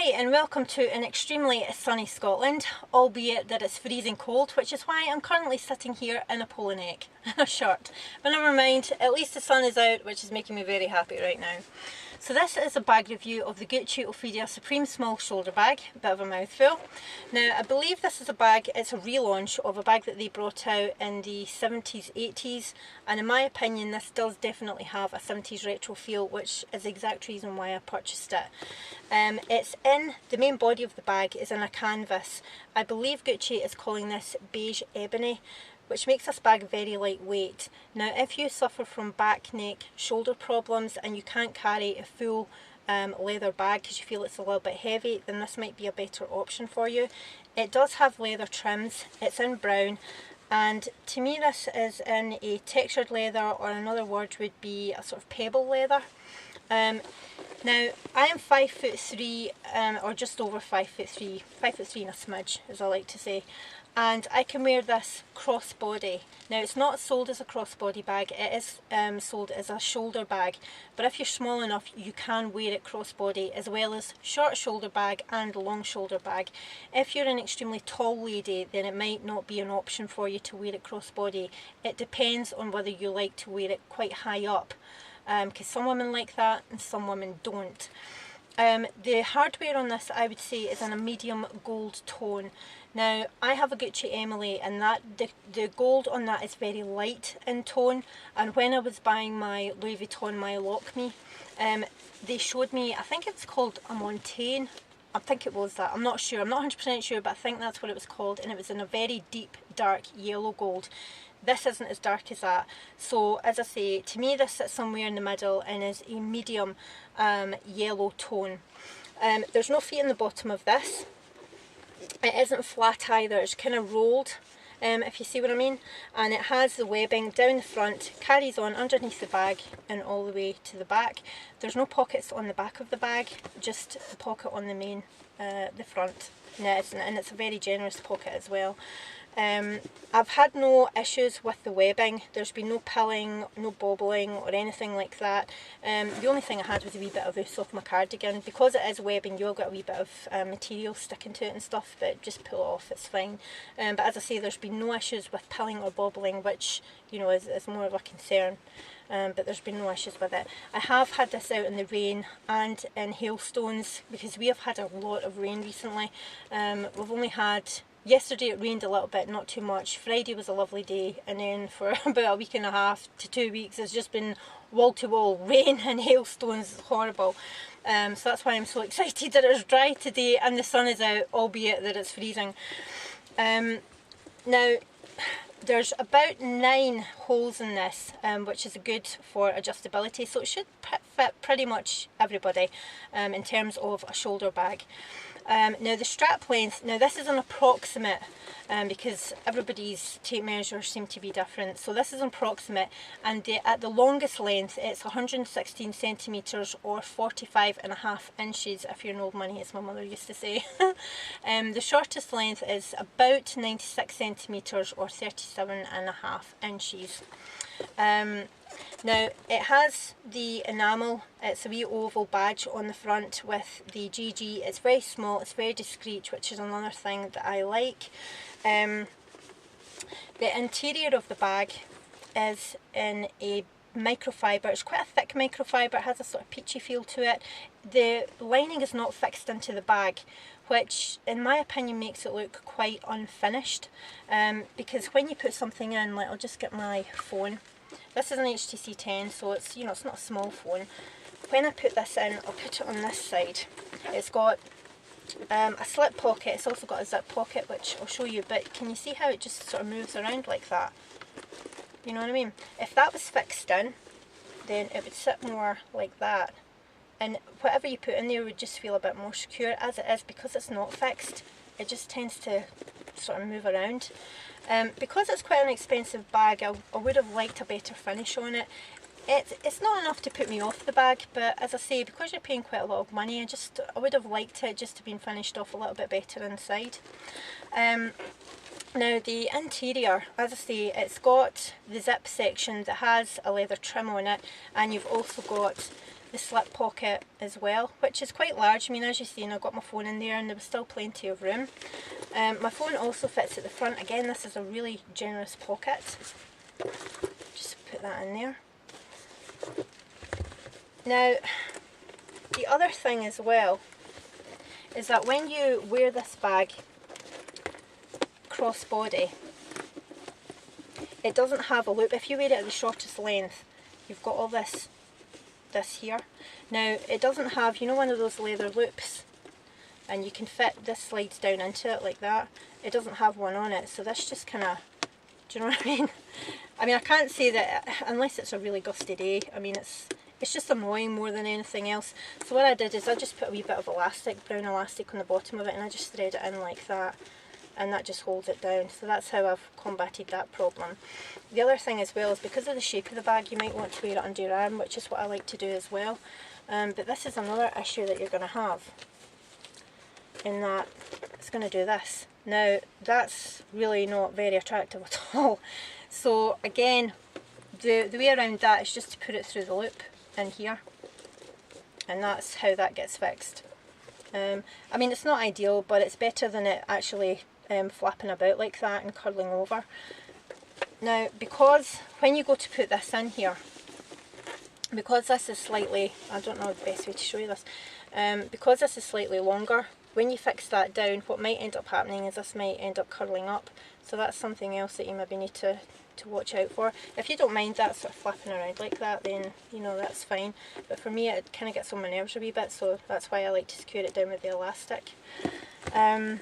Hi and welcome to an extremely sunny Scotland, albeit that it's freezing cold, which is why I'm currently sitting here in a polo neck and a shirt. But never mind, at least the sun is out, which is making me very happy right now. So this is a bag review of the Gucci Ophidia Supreme Small Shoulder Bag, bit of a mouthful. Now I believe this is a bag, it's a relaunch of a bag that they brought out in the 70s, 80s, and in my opinion this does definitely have a 70s retro feel, which is the exact reason why I purchased it. It's in, the main body of the bag is in a canvas. I believe Gucci is calling this beige ebony, which makes this bag very lightweight. Now if you suffer from back, neck, shoulder problems and you can't carry a full leather bag because you feel it's a little bit heavy, then this might be a better option for you. It does have leather trims, it's in brown, and to me this is in a textured leather, or another word would be a sort of pebble leather. Now I am 5'3", or just over 5'3", 5'3" and a smidge as I like to say, and I can wear this crossbody. Now it's not sold as a crossbody bag, it is sold as a shoulder bag, but if you're small enough you can wear it crossbody as well as short shoulder bag and long shoulder bag. If you're an extremely tall lady then it might not be an option for you to wear it crossbody. It depends on whether you like to wear it quite high up, because some women like that and some women don't. The hardware on this I would say is in a medium gold tone. Now I have a Gucci Emily and that the gold on that is very light in tone, and when I was buying my Louis Vuitton My Lock Me, they showed me, I think it's called a Montaigne, I think it was that, I'm not sure, I'm not 100% sure, but I think that's what it was called, and it was in a very deep dark yellow gold. This isn't as dark as that, so as I say, to me this sits somewhere in the middle and is a medium yellow tone. There's no feet in the bottom of this. It isn't flat either, it's kind of rolled, if you see what I mean, and it has the webbing down the front, carries on underneath the bag and all the way to the back. There's no pockets on the back of the bag, just the pocket on the main, the front, and it's a very generous pocket as well. I've had no issues with the webbing, there's been no pilling, no bobbling or anything like that. The only thing I had was a wee bit of loose off my cardigan. Because it is webbing you'll get a wee bit of material sticking to it and stuff, but just pull it off, it's fine. But as I say, there's been no issues with pilling or bobbling, which you know is more of a concern. But there's been no issues with it. I have had this out in the rain and in hailstones because we have had a lot of rain recently. We've only had, yesterday it rained a little bit, not too much. Friday was a lovely day, and then for about a week and a half to 2 weeks it's just been wall to wall rain and hailstones. Horrible. So that's why I'm so excited that it's dry today and the sun is out, albeit that it's freezing. Now there's about 9 holes in this, which is good for adjustability, so it should fit pretty much everybody in terms of a shoulder bag. Now the strap length, now this is an approximate because everybody's tape measures seem to be different, so this is an approximate, and at the longest length it's 116 centimetres or 45.5 inches if you're an old money, as my mother used to say. The shortest length is about 96 centimetres or 37.5 inches. Now it has the enamel, it's a wee oval badge on the front with the GG. It's very small, it's very discreet, which is another thing that I like. The interior of the bag is in a microfiber. It's quite a thick microfiber, it has a sort of peachy feel to it. The lining is not fixed into the bag, which in my opinion makes it look quite unfinished, because when you put something in, like I'll just get my phone. This is an HTC 10, so it's, you know, it's not a small phone. When I put this in, I'll put it on this side. It's got a slip pocket, it's also got a zip pocket, which I'll show you, but can you see how it just sort of moves around like that? You know what I mean? If that was fixed in, then it would sit more like that, and whatever you put in there would just feel a bit more secure. As it is, because it's not fixed, it just tends to sort of move around. Because it's quite an expensive bag, I would have liked a better finish on it. It's not enough to put me off the bag, but as I say, because you're paying quite a lot of money, I would have liked it just to be finished off a little bit better inside. Now the interior, as I say, it's got the zip section that has a leather trim on it, and you've also got the slip pocket as well, which is quite large. I mean, as you've seen, I've got my phone in there and there was still plenty of room. My phone also fits at the front. Again, this is a really generous pocket. Just put that in there. Now, the other thing as well is that when you wear this bag crossbody, it doesn't have a loop. If you wear it at the shortest length, you've got all this here. Now, it doesn't have, you know, one of those leather loops, and you can fit, this slides down into it like that. It doesn't have one on it, so this just kind of, do you know what I mean? I mean, I can't say that, unless it's a really gusty day, I mean, it's just annoying more than anything else. So what I did is I just put a wee bit of elastic, brown elastic on the bottom of it, and I just thread it in like that, and that just holds it down. So that's how I've combated that problem. The other thing as well is because of the shape of the bag, you might want to wear it under your arm, which is what I like to do as well. But this is another issue that you're going to have, in that it's going to do this. Now, that's really not very attractive at all. So again, the way around that is just to put it through the loop in here, and that's how that gets fixed. I mean, it's not ideal, but it's better than it actually flapping about like that and curling over. Now, because when you go to put this in here, because this is slightly, I don't know the best way to show you this, because this is slightly longer, when you fix that down, what might end up happening is this might end up curling up. So that's something else that you maybe need to watch out for. If you don't mind that sort of flapping around like that, then you know that's fine. But for me, it kind of gets on my nerves a wee bit, so that's why I like to secure it down with the elastic. Now,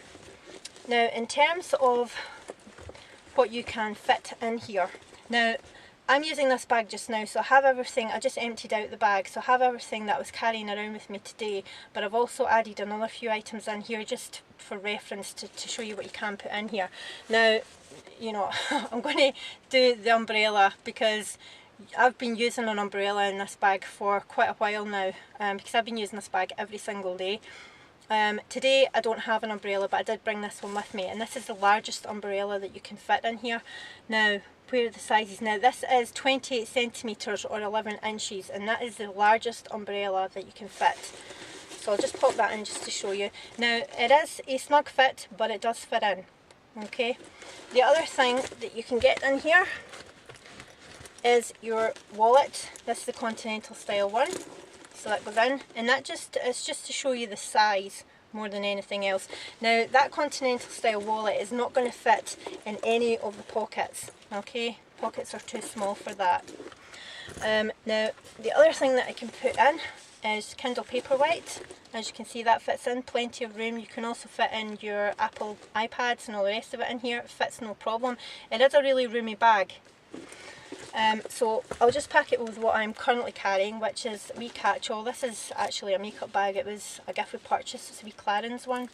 in terms of what you can fit in here, now I'm using this bag just now, so I have everything. I just emptied out the bag, so I have everything that I was carrying around with me today, but I've also added another few items in here just for reference to show you what you can put in here. Now, you know, I'm going to do the umbrella because I've been using an umbrella in this bag for quite a while now, because I've been using this bag every single day. Today I don't have an umbrella, but I did bring this one with me, and this is the largest umbrella that you can fit in here. Now, where are the sizes? Now, this is 28 centimetres or 11 inches, and that is the largest umbrella that you can fit. So I'll just pop that in just to show you. Now, it is a snug fit, but it does fit in. Okay. The other thing that you can get in here is your wallet. This is the continental style one. So that goes in, and that it's just to show you the size more than anything else. Now, that continental style wallet is not going to fit in any of the pockets. Okay, pockets are too small for that. Now, the other thing that I can put in is Kindle Paperwhite. As you can see, that fits in, plenty of room. You can also fit in your Apple iPads and all the rest of it in here. It fits no problem. It is a really roomy bag. So I'll just pack it with what I'm currently carrying, which is a wee catch-all. This is actually a makeup bag. It was a gift we purchased. It's a wee Clarins one,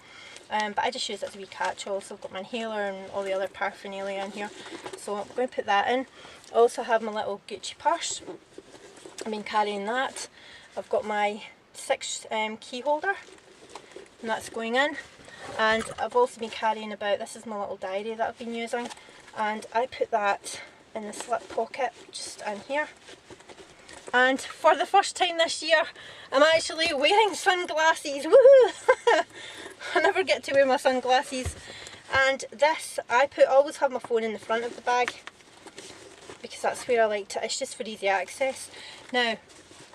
but I just use it as a wee catch-all. So I've got my inhaler and all the other paraphernalia in here, so I'm going to put that in. I also have my little Gucci purse. I've been carrying that. I've got my 6 key holder, and that's going in. And I've also been carrying about, this is my little diary that I've been using, and I put that in the slip pocket just in here. And for the first time this year, I'm actually wearing sunglasses. Woohoo! I never get to wear my sunglasses. And this, I always have my phone in the front of the bag because that's where I like to, it's just for easy access. Now,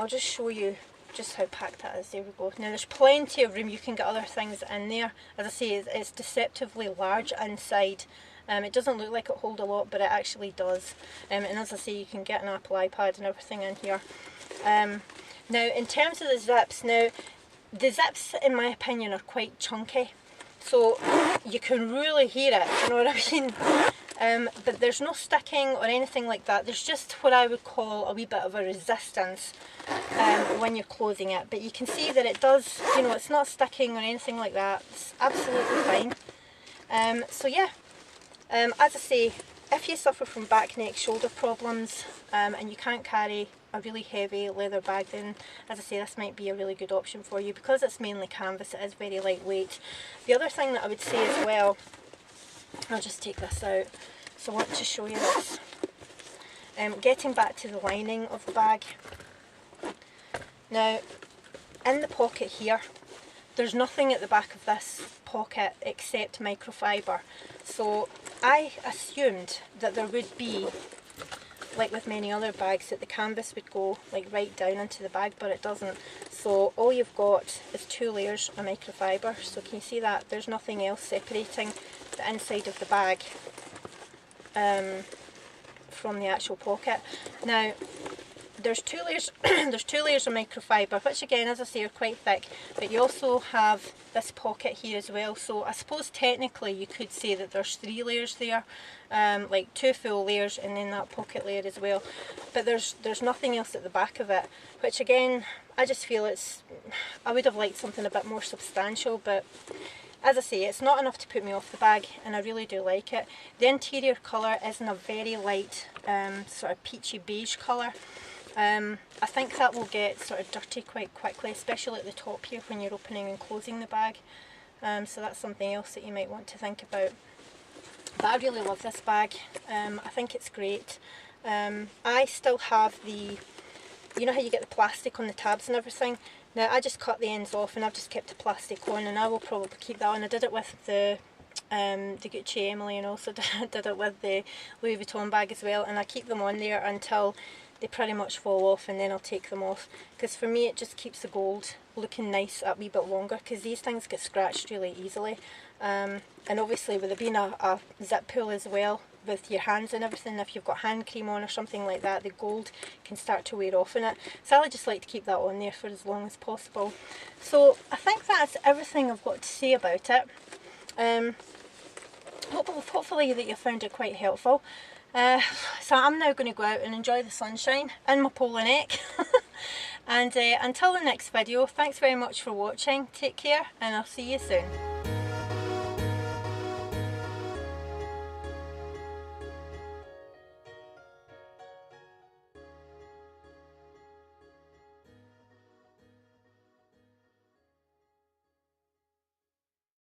I'll just show you just how packed that is. There we go. Now, there's plenty of room. You can get other things in there. As I say, it's deceptively large inside. It doesn't look like it holds a lot, but it actually does. And as I say, you can get an Apple iPad and everything in here. Now, in terms of the zips, now the zips, in my opinion, are quite chunky, so you can really hear it. You know what I mean? But there's no sticking or anything like that. There's just what I would call a wee bit of a resistance when you're closing it. But you can see that it does. You know, it's not sticking or anything like that. It's absolutely fine. So yeah. As I say, if you suffer from back, neck, shoulder problems and you can't carry a really heavy leather bag, then as I say, this might be a really good option for you. Because it's mainly canvas, it is very lightweight. The other thing that I would say as well, I'll just take this out, so I want to show you this. Getting back to the lining of the bag, Now, in the pocket here, there's nothing at the back of this pocket except microfiber. So I assumed that there would be, like with many other bags, that the canvas would go like right down into the bag, but it doesn't. So all you've got is 2 layers of microfiber. So can you see that? There's nothing else separating the inside of the bag from the actual pocket. Now, there's 2 layers there's 2 layers of microfiber, which again, as I say, are quite thick, but you also have this pocket here as well. So I suppose technically you could say that there's 3 layers there, like 2 full layers and then that pocket layer as well. But there's nothing else at the back of it, which again, I just feel I would have liked something a bit more substantial, but as I say, it's not enough to put me off the bag, and I really do like it. The interior colour is in a very light sort of peachy beige colour. I think that will get sort of dirty quite quickly, especially at the top here when you're opening and closing the bag. So that's something else that you might want to think about. But I really love this bag. I think it's great. I still have you know how you get the plastic on the tabs and everything? Now I just cut the ends off and I've just kept the plastic on, and I will probably keep that on. I did it with the Gucci Emily, and also did it with the Louis Vuitton bag as well, and I keep them on there until they pretty much fall off, and then I'll take them off, because for me it just keeps the gold looking nice a wee bit longer, because these things get scratched really easily, and obviously with it being a zip pull as well, with your hands and everything, if you've got hand cream on or something like that, the gold can start to wear off in it. So I just like to keep that on there for as long as possible. So I think that's everything I've got to say about it. Hopefully that you found it quite helpful. So I'm now going to go out and enjoy the sunshine in my polo neck. And until the next video, thanks very much for watching, take care, and I'll see you soon.